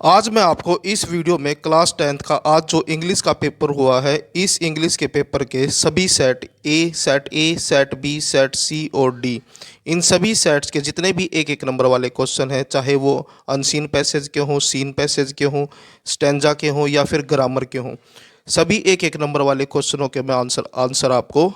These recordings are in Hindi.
आज मैं आपको इस वीडियो में क्लास 10th का आज जो इंग्लिश का पेपर हुआ है, इस इंग्लिश के पेपर के सभी set A, set B, set C और डी, इन सभी सेट्स के जितने भी एक एक नंबर वाले क्वेश्चन हैं, चाहे वो अनसीन पैसेज के हों, सीन पैसेज के हों, स्टेंजा के हों या फिर ग्रामर के हों, सभी एक एक नंबर वाले क्वेश्चनों के मैं आंसर आपको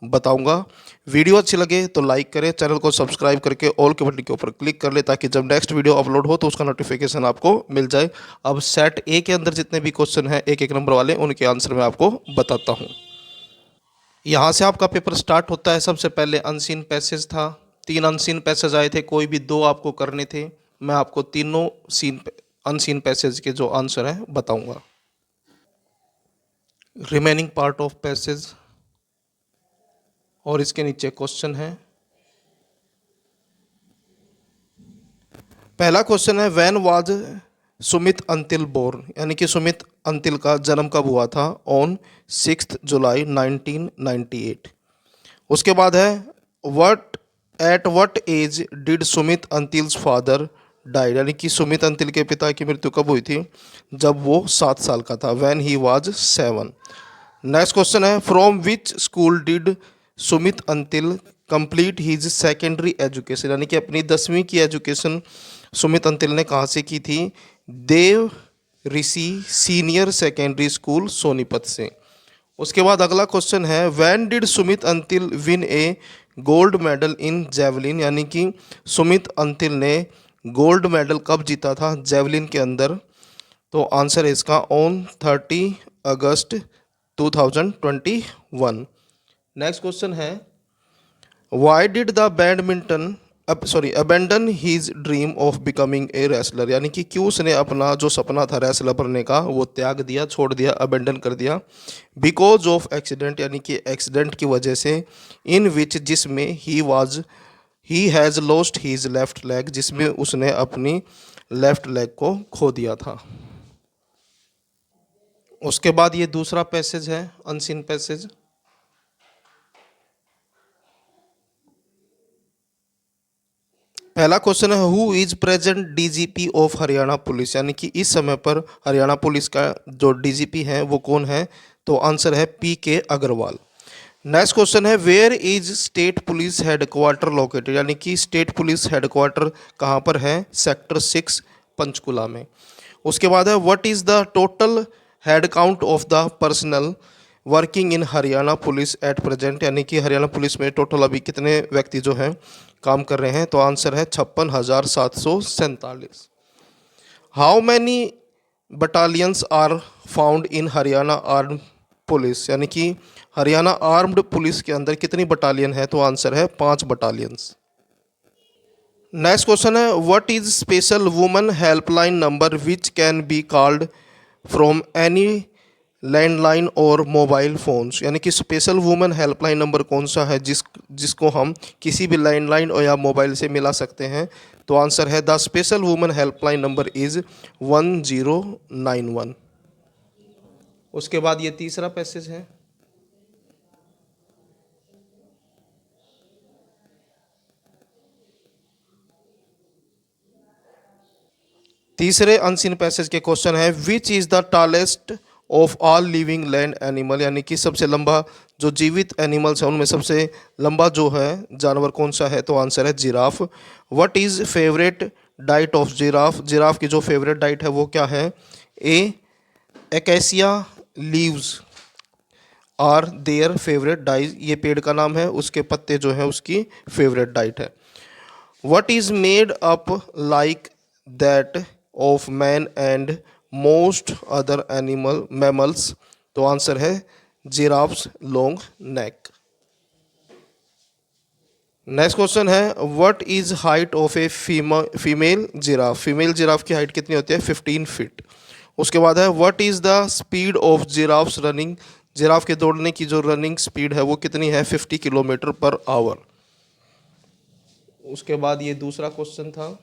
बताऊंगा। वीडियो अच्छी लगे तो लाइक करें, चैनल को सब्सक्राइब करके ऑल के बटन के ऊपर क्लिक कर ले ताकि जब नेक्स्ट वीडियो अपलोड हो तो उसका नोटिफिकेशन आपको मिल जाए। अब सेट ए के अंदर जितने भी क्वेश्चन हैं एक एक नंबर वाले, उनके आंसर मैं आपको बताता हूँ। यहाँ से आपका पेपर स्टार्ट होता है। सबसे पहले अनसीन पैसेज था, 3 अनसीन पैसेज आए थे, कोई भी 2 आपको करने थे। मैं आपको तीनों अनसीन पैसेज के जो आंसर हैं बताऊँगा। रिमेनिंग पार्ट ऑफ पैसेज और इसके नीचे क्वेश्चन है। पहला क्वेश्चन है, when was Sumit Antil born, यानी कि सुमित अंतिल का जन्म कब हुआ था? On 6 July 1998। उसके बाद है, what age did Sumit Antil's father died, यानी कि सुमित अंतिल के पिता की मृत्यु कब हुई थी? जब वो 7 साल का था, when he was 7। Next question है, from which school did Sumit Antil complete his secondary education, यानी कि अपनी 10वीं की एजुकेशन सुमित अंतिल ने कहाँ से की थी? देव ऋषि सीनियर सेकेंडरी स्कूल सोनीपत से। उसके बाद अगला क्वेश्चन है, when did Sumit Antil win A gold medal in javelin, यानी कि सुमित अंतिल ने गोल्ड मेडल कब जीता था जेवलिन के अंदर? तो आंसर है इसका ऑन 30 अगस्त 2021। नेक्स्ट क्वेश्चन है, why did the badminton abandon his dream of becoming a wrestler, यानी कि क्यों उसने अपना जो सपना था रेसलर बनने का वो त्याग दिया, छोड़ दिया, अबेंडन कर दिया? बिकॉज ऑफ एक्सीडेंट, यानी कि एक्सीडेंट की वजह से। इन विच, जिसमें he has lost his left leg, जिसमें उसने अपनी लेफ्ट लेग को खो दिया था। उसके बाद ये दूसरा पैसेज है, अनसीन पैसेज। पहला क्वेश्चन है, who is present DGP of Haryana police, यानी कि इस समय पर हरियाणा पुलिस का जो डीजीपी है वो कौन है? तो आंसर है PK अग्रवाल। नेक्स्ट क्वेश्चन है, where is state police headquarter located, यानी कि स्टेट पुलिस हेडक्वार्टर कहाँ पर है? सेक्टर 6 पंचकुला में। उसके बाद है, what is the total head count of the personal working in Haryana police at present, यानी कि हरियाणा पुलिस में टोटल अभी कितने व्यक्ति जो हैं काम कर रहे हैं? तो आंसर है 56,747। How many battalions are found in Haryana armed police, यानी कि हरियाणा आर्म्ड पुलिस के अंदर कितनी बटालियन है? तो आंसर है 5 बटालियंस। नेक्स्ट क्वेश्चन है, what is special women helpline number which can be called from any landline और मोबाइल फ़ोन्स, यानी कि स्पेशल वुमेन हेल्पलाइन नंबर कौन सा है जिसको हम किसी भी लैंडलाइन और या मोबाइल से मिला सकते हैं? तो आंसर है, the special women helpline number is 1091। उसके बाद ये तीसरा पैसेज है। तीसरे अनसीन पैसेज के क्वेश्चन है, which is the tallest of all living land animal, यानी कि सबसे लंबा जो जीवित एनिमल्स हैं उनमें सबसे लंबा जो है जानवर कौन सा है? तो आंसर है giraffe. What is favourite diet of giraffe, giraffe की जो फेवरेट डाइट है वो क्या है? A, acacia leaves are their favourite diet, ये पेड़ का नाम है, उसके पत्ते जो हैं उसकी फेवरेट डाइट है। What is made up like that of man and most other animal mammals, तो आंसर है giraffes long neck. Next question है, what is height of a female giraffe, female giraffe की हाइट कितनी होती है? 15 फीट। उसके बाद है, what is the speed of giraffes running, giraffe के दौड़ने की जो रनिंग स्पीड है वो कितनी है? 50 किलोमीटर पर आवर। उसके बाद ये दूसरा क्वेश्चन था।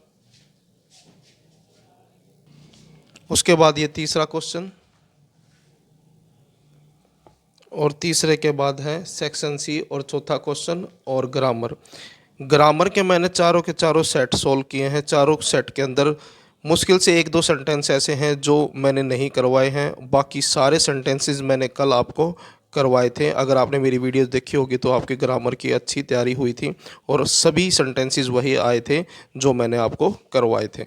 उसके बाद ये तीसरा क्वेश्चन और तीसरे के बाद है सेक्शन सी और चौथा क्वेश्चन और ग्रामर। ग्रामर के मैंने चारों के चारों सेट सोल्व किए हैं। चारों सेट के अंदर मुश्किल से एक दो सेंटेंस ऐसे हैं जो मैंने नहीं करवाए हैं, बाकी सारे सेंटेंसेस मैंने कल आपको करवाए थे। अगर आपने मेरी वीडियोस देखी होगी तो आपकी ग्रामर की अच्छी तैयारी हुई थी और सभी सेंटेंसेस वही आए थे जो मैंने आपको करवाए थे।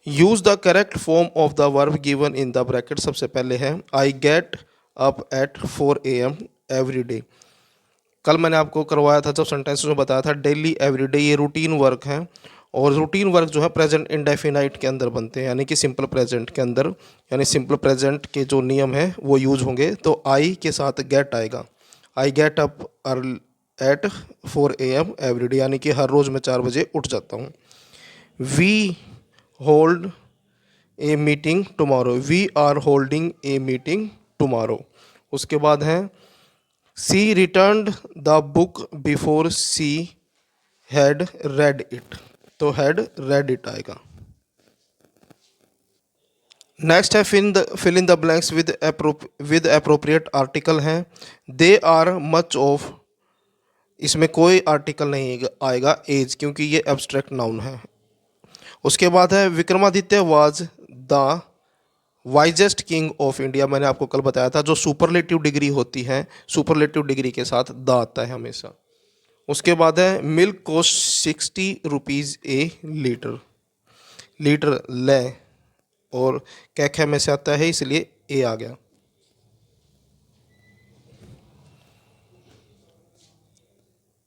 Use the correct form of the verb given in the bracket. सबसे पहले है I get up at 4 AM every day. कल मैंने आपको करवाया था जब सेंटेंस में बताया था डेली एवरीडे, ये रूटीन वर्क है और रूटीन वर्क जो है प्रेजेंट इंडेफिनाइट के अंदर बनते हैं, यानी कि सिंपल प्रेजेंट के अंदर, यानी सिंपल प्रेजेंट के जो नियम है वो यूज होंगे। तो आई के साथ गेट आएगा। I get up at 4 AM every day, यानी कि हर रोज़ मैं 4 बजे उठ जाता हूँ। We hold a meeting tomorrow. We are holding a meeting tomorrow. उसके बाद है she returned the book before she had read it. तो हैड रेड इट आएगा। नेक्स्ट है fill in the blanks with appropriate article हैं। दे आर मच ऑफ, इसमें कोई आर्टिकल नहीं आएगा एज, क्योंकि ये एब्स्ट्रैक्ट नाउन है। उसके बाद है Vikramaditya was the wisest king of India. मैंने आपको कल बताया था जो सुपरलेटिव डिग्री होती है, सुपरलेटिव डिग्री के साथ द आता है हमेशा। उसके बाद है मिल्क कॉस्ट 60 रुपीज़ ए लीटर। लीटर ले और कैखे में से आता है इसलिए ए आ गया।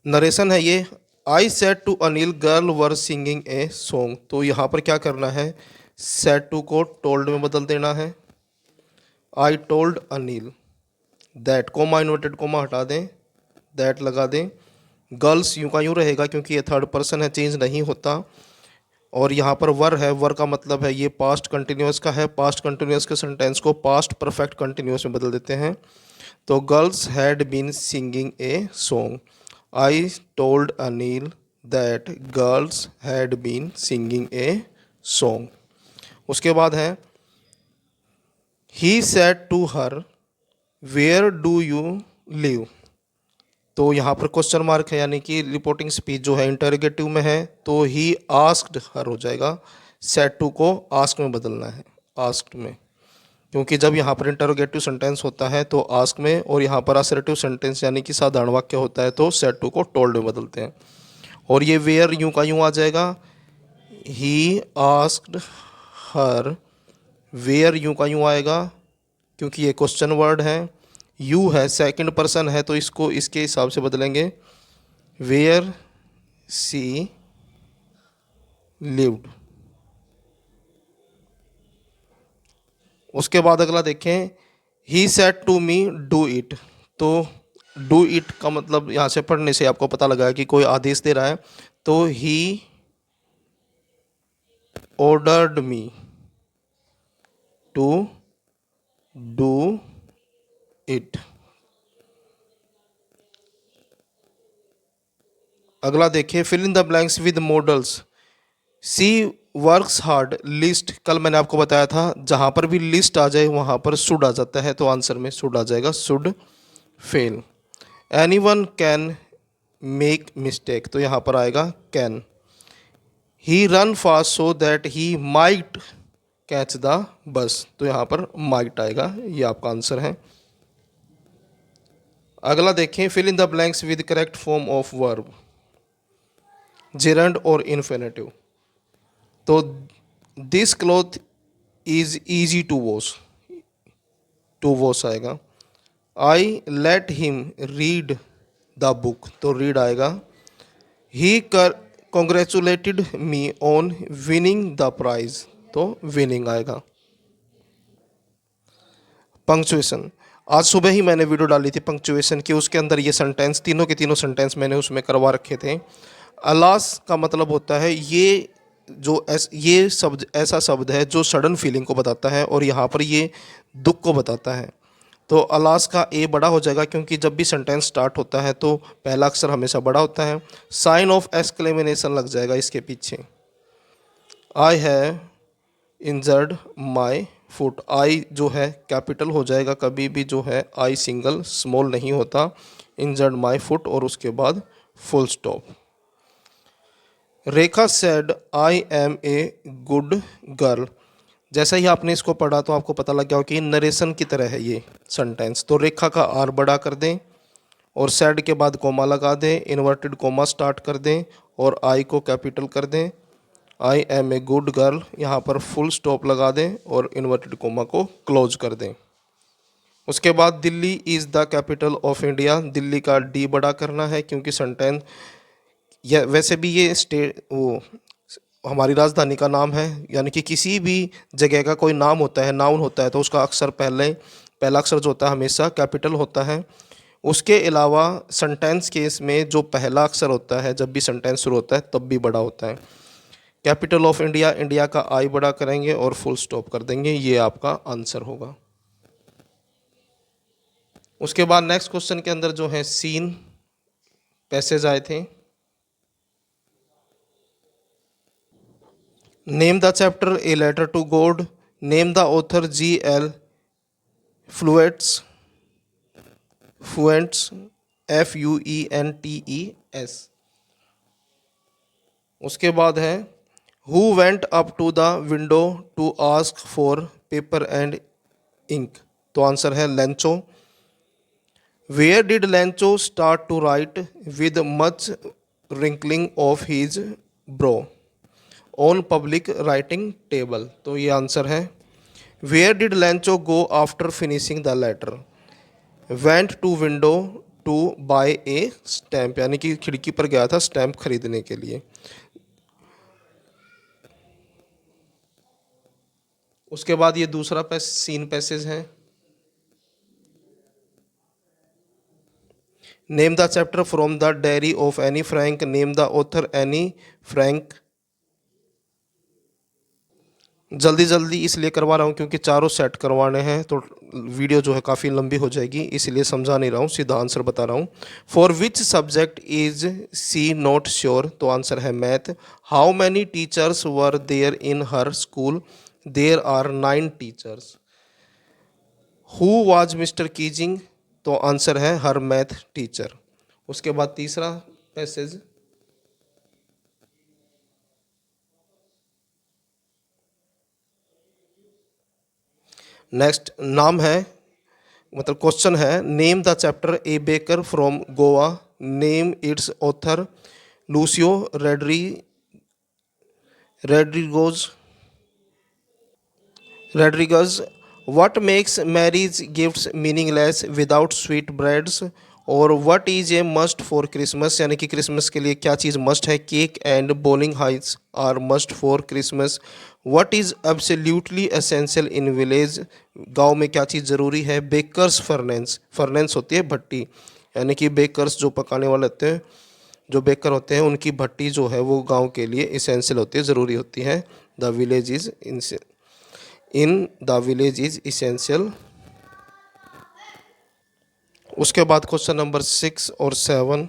नरेशन है ये, I said to Anil girl were singing a song. तो यहाँ पर क्या करना है, सेड टू को टोल्ड में बदल देना है। आई told Anil that, coma inverted coma हटा दें, दैट लगा दें। गर्ल्स यूं का यूं रहेगा क्योंकि ये थर्ड पर्सन है, चेंज नहीं होता। और यहाँ पर वर है, वर का मतलब है ये पास्ट कंटिन्यूअस का है। पास्ट कंटिन्यूअस के सेंटेंस को पास्ट परफेक्ट कंटिन्यूअस में बदल देते हैं। तो girls had been singing a song. I told Anil that girls had been singing a song. उसके बाद है he said to her where do you live. तो यहाँ पर क्वेश्चन मार्क है, यानी कि रिपोर्टिंग स्पीच जो है इंटरोगेटिव में है, तो ही आस्क्ड हर हो जाएगा। सेड टू को आस्क में बदलना है, आस्क्ड में, क्योंकि जब यहाँ पर इंटरोगेटिव सेंटेंस होता है तो आस्क में, और यहाँ पर असर्टिव सेंटेंस यानी कि साधारण वाक्य होता है तो सेड टू को टोल्ड में बदलते हैं। और ये वेयर यूं का यूं आ जाएगा, ही आस्क्ड हर वेयर यूं का यूं आएगा क्योंकि ये क्वेश्चन वर्ड है। यू है सेकंड पर्सन है तो इसको इसके हिसाब से बदलेंगे, वेयर सी लिव्ड। उसके बाद अगला देखें, he said to me do it. तो डू इट का मतलब यहाँ से पढ़ने से आपको पता लगा कि कोई आदेश दे रहा है। तो he ordered me to do it. अगला देखिए, fill in the blanks with modals. She works hard list. कल मैंने आपको बताया था जहाँ पर भी लिस्ट आ जाए वहाँ पर शुड आ जाता है, तो आंसर में शुड आ जाएगा, should fail. Any one can make mistake, तो यहाँ पर आएगा can. He run fast so that he might catch the bus, तो यहाँ पर माइट आएगा, ये आपका आंसर है। अगला देखें, fill in the blanks with correct form of verb, gerund और इन्फिनेटिव। तो this cloth is easy to wash, to wash आएगा। I let him read the book, तो रीड आएगा। He congratulated me on winning the prize, तो विनिंग आएगा। पंक्चुएशन, आज सुबह ही मैंने वीडियो डाली थी पंक्चुएशन की, उसके अंदर ये सेंटेंस, तीनों के तीनों सेंटेंस मैंने उसमें करवा रखे थे। अलास का मतलब होता है ये जो ये शब्द ऐसा शब्द है जो सडन फीलिंग को बताता है, और यहाँ पर ये दुख को बताता है। तो अलास का ए बड़ा हो जाएगा क्योंकि जब भी सेंटेंस स्टार्ट होता है तो पहला अक्षर हमेशा बड़ा होता है। साइन ऑफ एक्सक्लेमेशन लग जाएगा इसके पीछे। I have injured my foot. I जो है कैपिटल हो जाएगा, कभी भी जो है आई सिंगल स्मॉल नहीं होता। इंजर्ड माई फुट और उसके बाद full stop. Rekha said I am a good girl. जैसा ही आपने इसको पढ़ा तो आपको पता लग गया हो कि नरेशन की तरह है ये सेंटेंस। तो रेखा का आर बड़ा कर दें और सेड के बाद कोमा लगा दें, इन्वर्टेड कोमा स्टार्ट कर दें और आई को कैपिटल कर दें। I am a good girl, यहाँ पर फुल स्टॉप लगा दें और इन्वर्टेड कोमा को क्लोज कर दें। उसके बाद Delhi is the capital of India, Delhi का डी बड़ा करना है क्योंकि सेंटेंस या वैसे भी ये स्टेट वो हमारी राजधानी का नाम है, यानी कि किसी भी जगह का कोई नाम होता है, नाउन होता है, तो उसका अक्षर पहला अक्षर जो होता है हमेशा कैपिटल होता है। उसके अलावा सेंटेंस केस में जो पहला अक्षर होता है जब भी सेंटेंस शुरू होता है तब भी बड़ा होता है। कैपिटल ऑफ इंडिया, इंडिया का आई बड़ा करेंगे और फुल स्टॉप कर देंगे, ये आपका आंसर होगा। उसके बाद नेक्स्ट क्वेश्चन के अंदर जो है सीन पैसेज आए थे। Name the chapter a letter to God, name the author G L Fuentes, Fuentes FUENTES। उसके बाद है who went up to the window to ask for paper and ink, तो आंसर है Lencho. Where did Lencho start to write with much wrinkling of his brow, on public writing table, तो ये आंसर है। Where did Lencho go after finishing the letter, went to window to bye A stamp, यानी कि खिड़की पर गया था स्टैम्प खरीदने के लिए। उसके बाद ये दूसरा सीन पैसेज है। Name the chapter from the diary of Anne Frank, name the author Anne Frank. जल्दी जल्दी इसलिए करवा रहा हूँ क्योंकि चारों सेट करवाने हैं तो वीडियो जो है काफ़ी लंबी हो जाएगी, इसलिए समझा नहीं रहा हूँ, सीधा आंसर बता रहा हूँ। For which subject is she not sure, तो आंसर है math. How many teachers were there in her school, there are 9 teachers. Who was mister Keezing, तो आंसर है हर मैथ टीचर। उसके बाद तीसरा पैसेज, नेक्स्ट नाम है मतलब क्वेश्चन है name the chapter a baker from Goa, name its author Lucio Rodrigues Rodrigues. What makes marriage gifts meaningless without sweet breads, और what is a must for Christmas, यानी कि क्रिसमस के लिए क्या चीज़ मस्ट है, cake and bolinhas are must for Christmas. What is absolutely essential in village, गांव में क्या चीज़ ज़रूरी है, बेकर्स फर्नेंस, फर्नेंस होती है भट्टी, यानी कि बेकर्स जो पकाने वाले होते हैं, जो बेकर होते हैं उनकी भट्टी जो है वो गांव के लिए इसेंशियल होती है, ज़रूरी होती है। The village is in the village is essential. उसके बाद क्वेश्चन नंबर 6 और 7,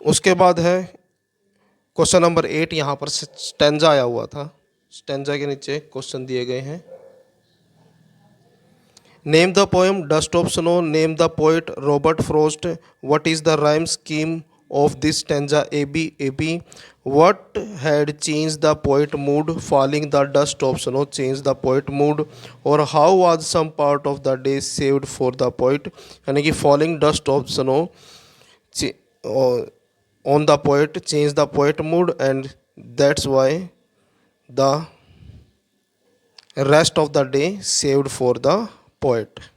उसके बाद है क्वेश्चन नंबर 8। यहाँ पर स्टेंजा आया हुआ था, स्टेंजा के नीचे क्वेश्चन दिए गए हैं। Name the poem dust of snow, name the poet Robert Frost, what is the rhyme scheme of this stanza AB, what had changed the poet mood, falling the dust of snow changed the poet mood, or how was some part of the day saved for the poet, यानी कि falling dust of snow on the poet changed the poet mood and that's why the rest of the day saved for the poet।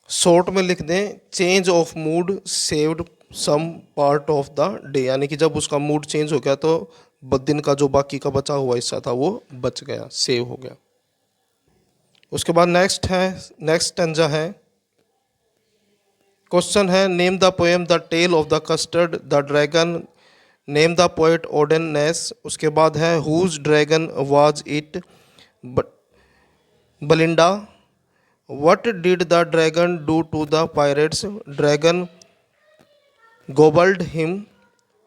Short में लिख दें change of mood saved some part of the day, यानी कि जब उसका मूड चेंज हो गया तो दिन का जो बाकी का बचा हुआ हिस्सा था वो बच गया, सेव हो गया। उसके बाद नेक्स्ट स्टेंजा है। क्वेश्चन है name the poem the tale of the custard the dragon, name the poet Ogden Nash. उसके बाद है whose dragon was it, Belinda. What did the dragon do to the pirates? Dragon gobbled him.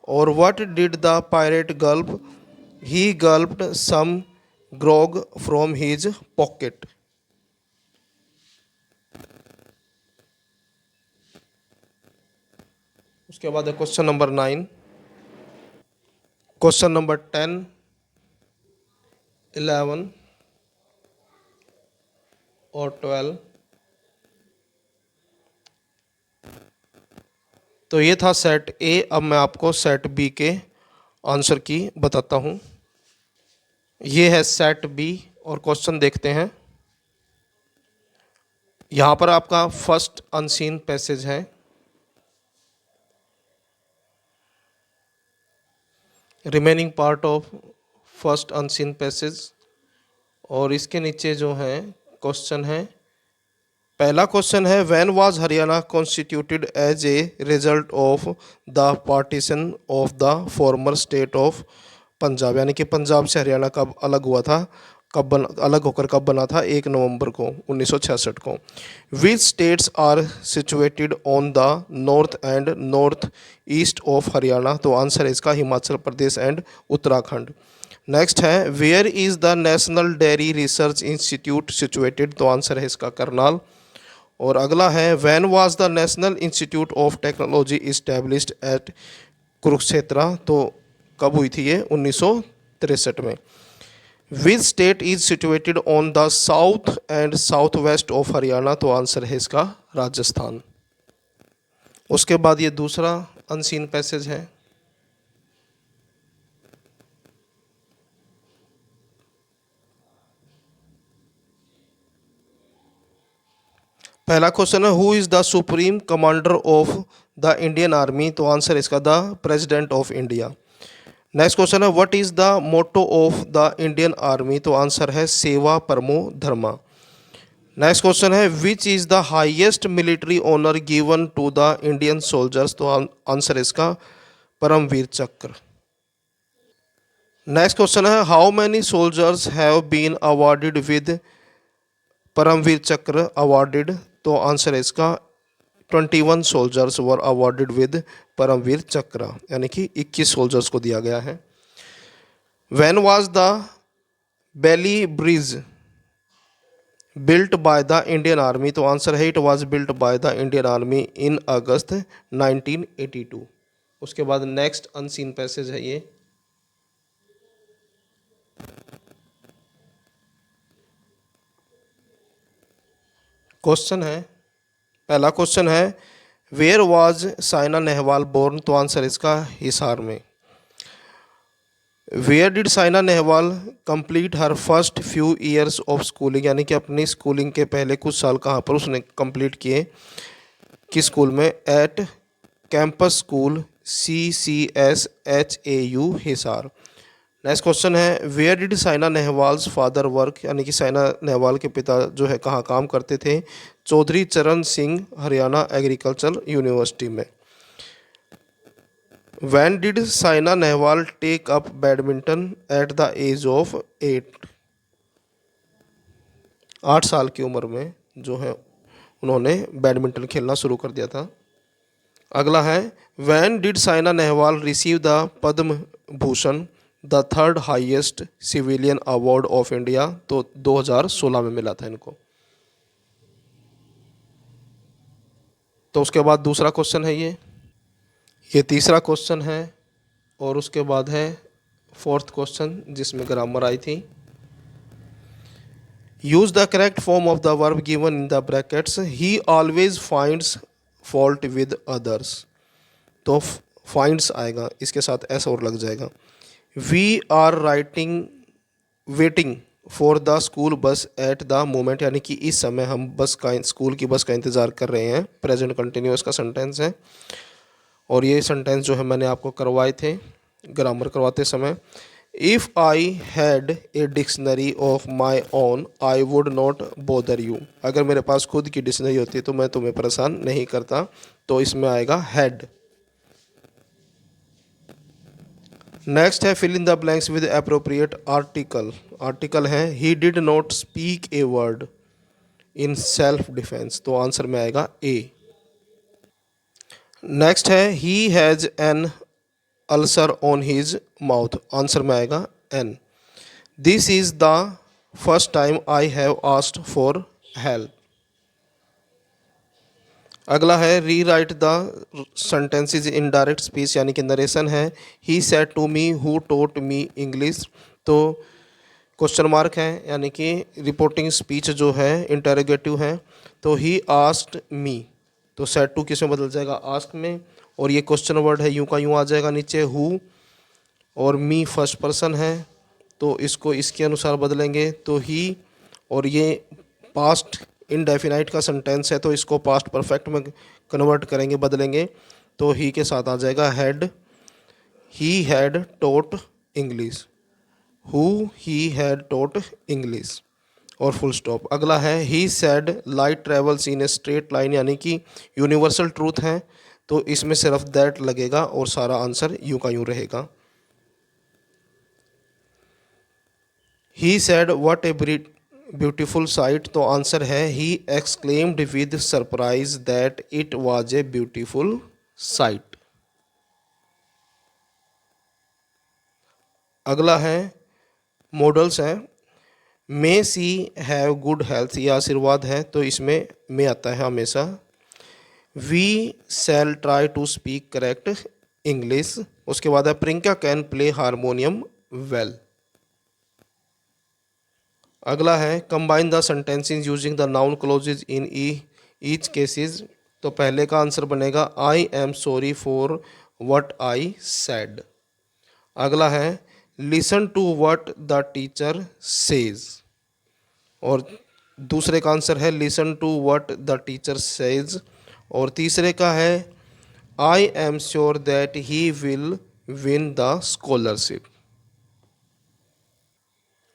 Or what did the pirate gulp? He gulped some grog from his pocket. उसके बाद है क्वेश्चन नंबर 9, क्वेश्चन नंबर 10, 11 और 12। तो ये था सेट ए। अब मैं आपको सेट बी के आंसर की बताता हूँ। ये है सेट बी और क्वेश्चन देखते हैं। यहाँ पर आपका फर्स्ट अनसीन पैसेज है। Remaining part of first unseen passage. और इसके नीचे जो है क्वेश्चन है। पहला क्वेश्चन है, when was Haryana constituted as a result of the partition of the former state of Punjab, यानी कि पंजाब से हरियाणा कब अलग हुआ था, अलग होकर कब बना था? 1 नवंबर को 1966 को। Which states are situated on the north and north east of Haryana? तो आंसर है इसका हिमाचल प्रदेश एंड उत्तराखंड। नेक्स्ट है, where is the national dairy research institute situated? तो आंसर है इसका करनाल। और अगला है, when was the national institute of technology established at Kurukshetra? तो कब हुई थी ये? 1963 में। Which state is situated on the south and south west of Haryana? तो आंसर है इसका राजस्थान। उसके बाद ये दूसरा अनसीन पैसेज है। पहला क्वेश्चन है, who is the supreme commander of the Indian army? तो आंसर इसका the president of India. Next question है, what is the motto of the Indian army? तो आंसर है सेवा परमो धर्मा। नेक्स्ट क्वेश्चन है, which is the highest military honour given to the Indian soldiers? तो आंसर इसका परमवीर चक्र। नेक्स्ट क्वेश्चन है, how many soldiers have been awarded with Paramvir Chakra awarded? तो आंसर है इसका 21 soldiers were awarded with Paramvir Chakra, यानी कि 21 सोल्जर्स को दिया गया है। When was the Bailey bridge built by the Indian army? तो आंसर है it was built by the Indian army in August 1982। उसके बाद नेक्स्ट अनसीन पैसेज है ये। क्वेश्चन है, पहला क्वेश्चन है, where was Saina Nehwal born? तो आंसर इसका हिसार में। Where did Saina Nehwal complete her first few years of schooling? यानी कि अपनी स्कूलिंग के पहले कुछ साल कहाँ पर उसने कंप्लीट किए, किस स्कूल में? At campus school CCSHAU Hisar. Next question है, where did Saina Nehwal's father work? यानी कि साइना नेहवाल के पिता जो है कहाँ काम करते थे? चौधरी चरण सिंह हरियाणा एग्रीकल्चर यूनिवर्सिटी में। When did Saina Nehwal take up badminton? At the age of 8 साल की उम्र में जो है उन्होंने बैडमिंटन खेलना शुरू कर दिया था। अगला है, when did Saina Nehwal receive the Padma Bhushan, the third highest civilian award of India? तो 2016 में मिला था इनको। तो उसके बाद दूसरा क्वेश्चन है ये तीसरा क्वेश्चन है। और उसके बाद है फोर्थ क्वेश्चन जिसमें ग्रामर आई थी। Use the correct form of the verb given in the brackets. He always finds fault with others. तो फाइंड्स आएगा, इसके साथ एस और लग जाएगा। We are waiting for the school bus at the moment, यानी कि इस समय हम स्कूल की बस का इंतज़ार कर रहे हैं। प्रेजेंट कंटिन्यूअस का सेंटेंस है। और ये सेंटेंस जो है मैंने आपको करवाए थे ग्रामर करवाते समय। If I had a dictionary of my own I would not bother you. अगर मेरे पास खुद की डिक्शनरी होती तो मैं तुम्हें परेशान नहीं करता। तो इसमें आएगा हैड। नेक्स्ट है, fill in the blanks with appropriate article. Article है, ही did not speak a word in self defence. तो आंसर में आएगा ए। नेक्स्ट है, he has an ulcer on his mouth. Answer में आएगा an. This is the first time I have asked for help. अगला है rewrite the sentences in direct speech, यानी कि नरेशन है। He said to me who tote me English, तो क्वेश्चन मार्क है, यानी कि रिपोर्टिंग स्पीच जो है इंटरोगेटिव है। तो ही आस्क्ड मी, तो सेड टू किस में बदल जाएगा, आस्क में। और ये क्वेश्चन वर्ड है, यूं का यूं आ जाएगा नीचे हु, और मी फर्स्ट पर्सन है, तो इसको इसके अनुसार बदलेंगे तो ही। और ये पास्ट इनडेफिनाइट का सेंटेंस है, तो इसको पास्ट परफेक्ट में कन्वर्ट करेंगे, बदलेंगे, तो ही के साथ आ जाएगा had, he had taught English, who he had taught English, और फुल स्टॉप। अगला है he said light travels in a straight line, यानी कि यूनिवर्सल ट्रूथ है, तो इसमें सिर्फ दैट लगेगा और सारा आंसर यूं का यूं रहेगा। He said what a beautiful sight, तो आंसर है he exclaimed with surprise that it was a beautiful sight. अगला है मॉडल्स हैं। May she have good health, ये आशीर्वाद है, तो इसमें मे आता है हमेशा। We shall try to speak correct English, उसके बाद है Priyanka can play harmonium well. अगला है combine the sentences using the noun clauses in each cases, तो पहले का आंसर बनेगा I am sorry for what I said. अगला है listen to what the teacher says, और दूसरे का आंसर है listen to what the teacher says. और तीसरे का है I am sure that he will win the scholarship.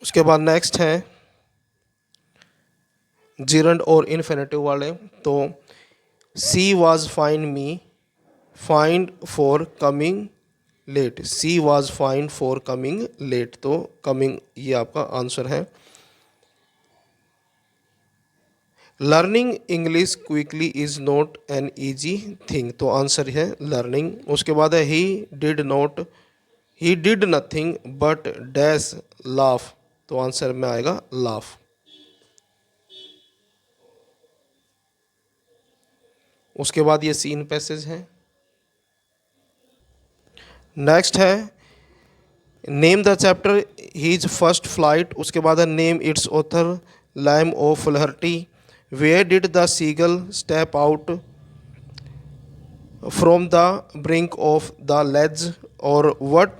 उसके बाद नेक्स्ट है जिरंड और इन्फिनेटिव वाले, तो she was fine me find for coming late, she was fine for coming late, तो कमिंग ये आपका आंसर है। Learning English quickly is not an easy thing, तो आंसर है लर्निंग। उसके बाद है ही did nothing but dash laugh, तो आंसर में आएगा लाफ। उसके बाद ये सीन पैसेज है। नेक्स्ट है name the chapter his first flight, उसके बाद है name its author Liam O'Flaherty, where did the seagull step out from the brink of the ledge, और what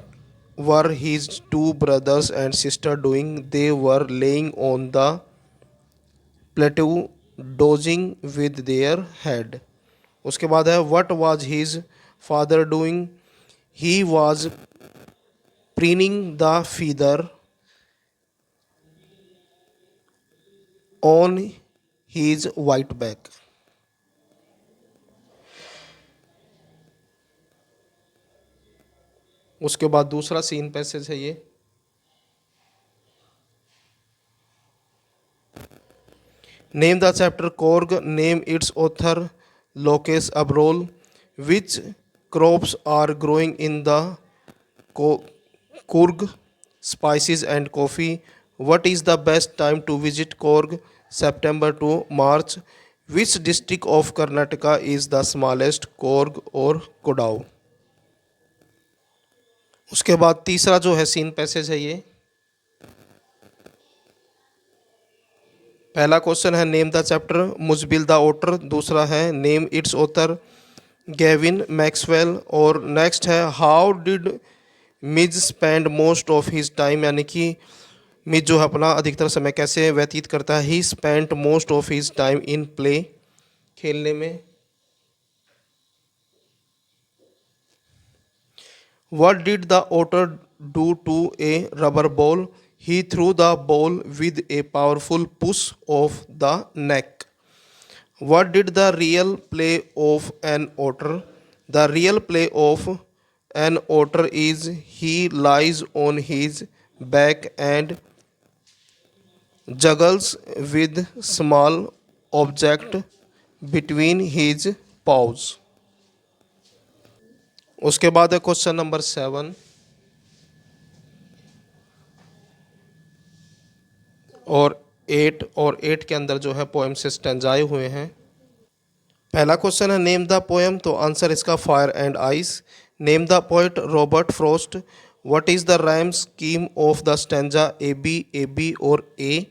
were his two brothers and sister doing, they were lying on the plateau dozing with their head. उसके बाद है what was his father doing, he was preening the feather on his white back। उसके बाद दूसरा सीन पैसेज है ये। Name the chapter Coorg, name its author Lokesh Abrol, which crops are growing in the Coorg, spices and coffee. What is the best time to visit Coorg? September to March. Which district of Karnataka is the smallest, Coorg और कोडाऊ? उसके बाद तीसरा जो है सीन पैसेज है ये। पहला क्वेश्चन है name the chapter Mijbil the otter, दूसरा है name its author Gavin Maxwell, और नेक्स्ट है how did Mij spend most of his time, यानी कि मिज जो है अपना अधिकतर समय कैसे व्यतीत करता है। He spent most of his time in play, खेलने में। What did the otter do to a rubber ball, he threw the ball with a powerful push of the neck. What did the real play of an otter, the real play of an otter is he lies on his back and juggles with small object between his paws। उसके बाद है क्वेश्चन नंबर 7 और 8, और 8 के अंदर जो है पोएम से स्टैंजाए हुए हैं। पहला क्वेश्चन है नेम द पोएम, तो आंसर इसका fire and ice. Name the poet Robert Frost. What is the rhyme scheme of the stanza, A B और A.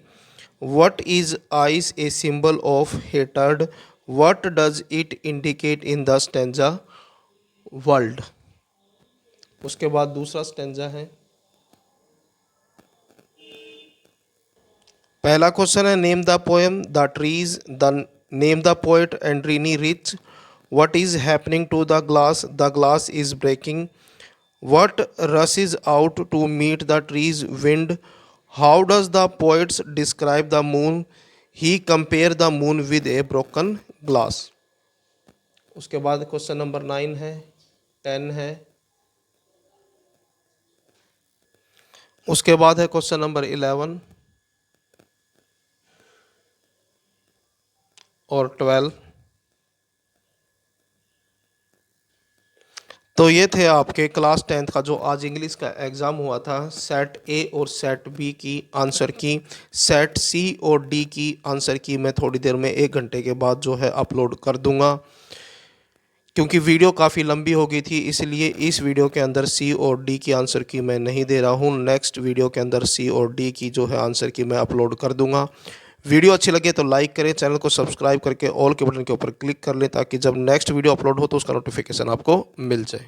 What is ice a symbol of hatred. What does it indicate in the stanza, world. उसके बाद दूसरा स्टैंजा है। पहला क्वेश्चन है name the poem the trees, the name the poet Adrienne Rich. What is happening to the glass is breaking. What rushes out to meet the trees wind. How does the poets describe the moon, he compare the moon with a broken glass. उसके बाद क्वेश्चन नंबर 9 है, 10 है। उसके बाद है क्वेश्चन नंबर 11 और 12। तो ये थे आपके क्लास 10th का जो आज इंग्लिश का एग्ज़ाम हुआ था, सेट ए और सेट बी की आंसर की। सेट सी और डी की आंसर की मैं थोड़ी देर में 1 घंटे के बाद जो है अपलोड कर दूंगा, क्योंकि वीडियो काफ़ी लंबी हो गई थी, इसलिए इस वीडियो के अंदर सी और डी की आंसर की मैं नहीं दे रहा हूँ। नेक्स्ट वीडियो के अंदर सी और डी की जो है आंसर की मैं अपलोड कर दूंगा। वीडियो अच्छी लगे तो लाइक करें, चैनल को सब्सक्राइब करके ऑल के बटन के ऊपर क्लिक कर लें, ताकि जब नेक्स्ट वीडियो अपलोड हो तो उसका नोटिफिकेशन आपको मिल जाए।